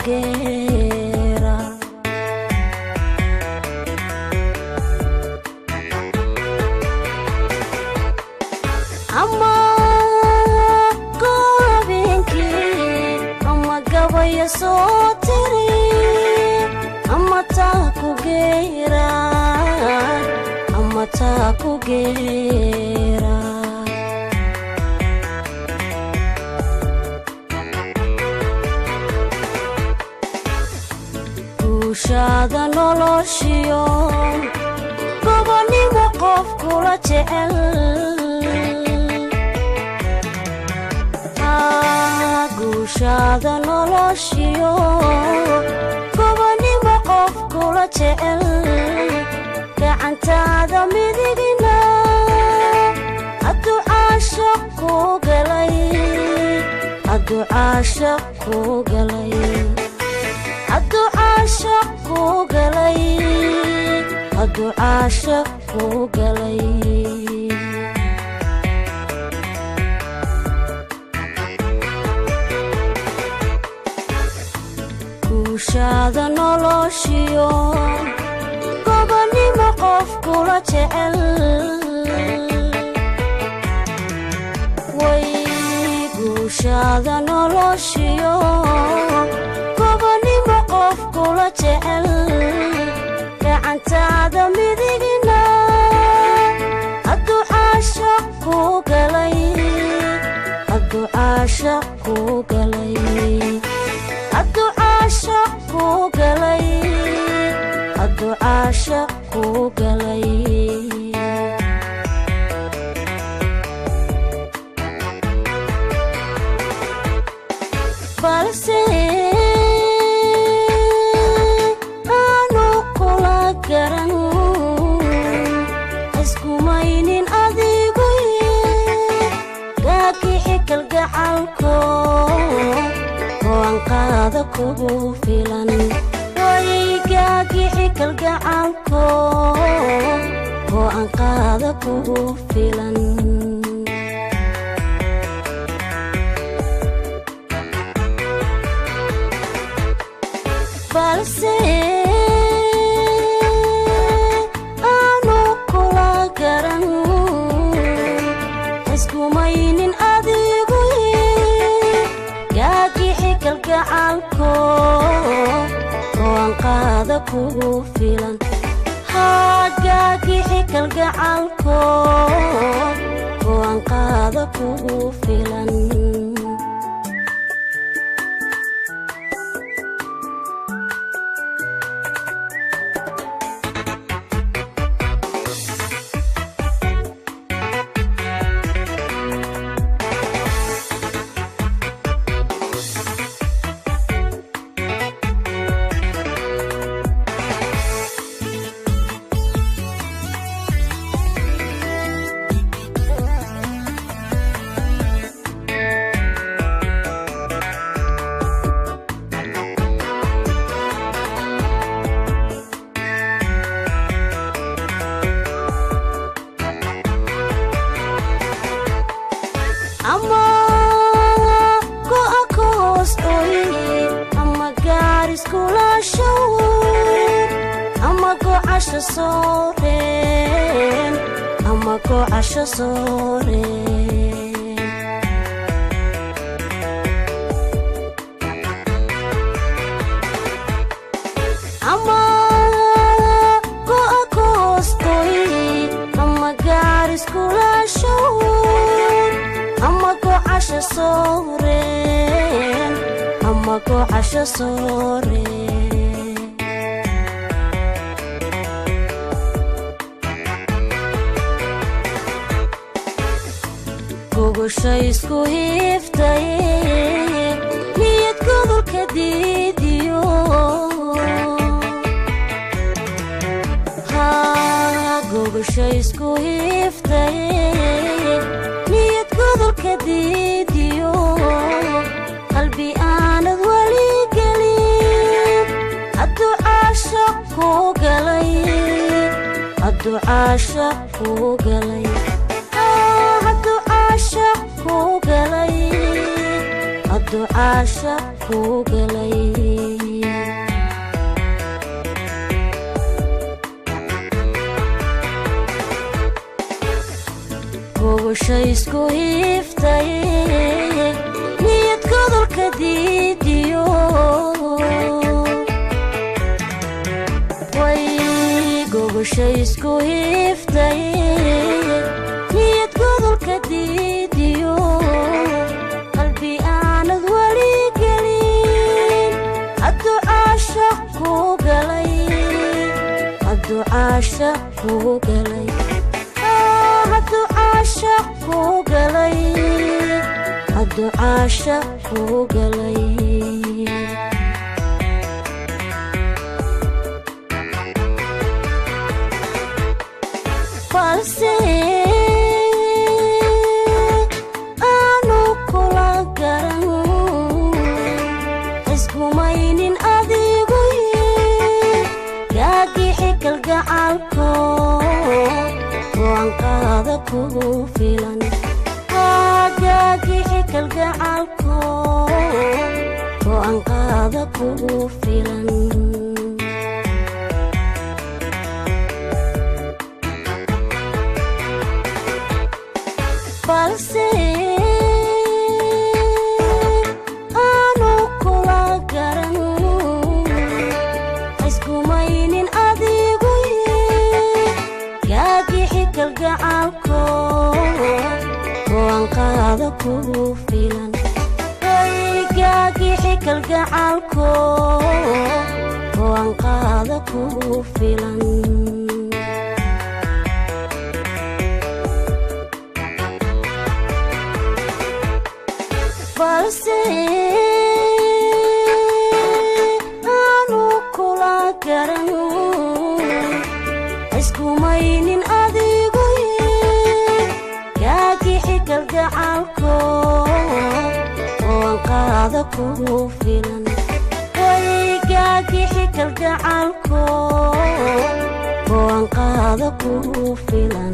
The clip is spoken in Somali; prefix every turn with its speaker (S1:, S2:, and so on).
S1: geera ama goobinki ama gabaya soo tiri ama taa ku geera ama taa ku geera guushaada noloshiyo gobonimo qof kula jecel guushaada noloshiyo gobonimo qof kula jecel gacantaada midigna hadduu caashaq ku galay hadduu caashaq ku galay hadduu caashaq ku galay hadduu caashaq ku galay guushaada noloshiyo gobonimo qof kula jecel way guushaada noloshiyo gobonimo qof kula jecel gacantaada midigna hadduu caashaq ku galay hadduu caashaq ku galay hadduu caashaq ku galay hadduu caashaq ku galay balse aanu kula garan iskumaynin adigu gaagixi kalgacalko qaada kugu filan way gaagixi kalgacalko oo aan qaada kugu filan balse aanu kula garan iskumaynin adigu gaagixi kalgacalko oo aan qaada kugu filan gaagixi kalgacalko oo aan qaada kugu filan ama go akostoy ama garis kula show ama go asha soren ama go asha soren ama go akostoy ama garis kula show ama go asha soren ama go asha soren gogosha isku hiftay niyad godolka diidiyo gogosha isku hiftay niyad godolka diidiyo qalbi aanad wali gelin hadduu caashaq ku galay hadduu caashaq ku galay hadduu caashaq ku galay hadduu caashaq kuu galay gogosha isku hiiftay niyad godolka diidiyo way gogosha isku hiiftay niyad godolka diidiyo qalbi aanad weli gelin hadduu caashaq kuu galay hadduu caashaq kuu galay hadduu caashaq kuu galay hadduu caashaq kuu galay balse aanu kula garan iskumaynin adigu gaagixi kalgacalko go'aanqaada kugu filan gaagixi kalgacalko go'aanqaada kugu filan balse aanu kula garan iskumaynin adigu gaagixi kalgacalko go'aanqaada kugu filan gaagixi kalgacalko go'aanqaada kugu filan balse aanu kula garan iskumaynin adigu gaagixi kalgacalko go'aanqaada kugu filan gaagixi kalgacalko go'aanqaada kugu filan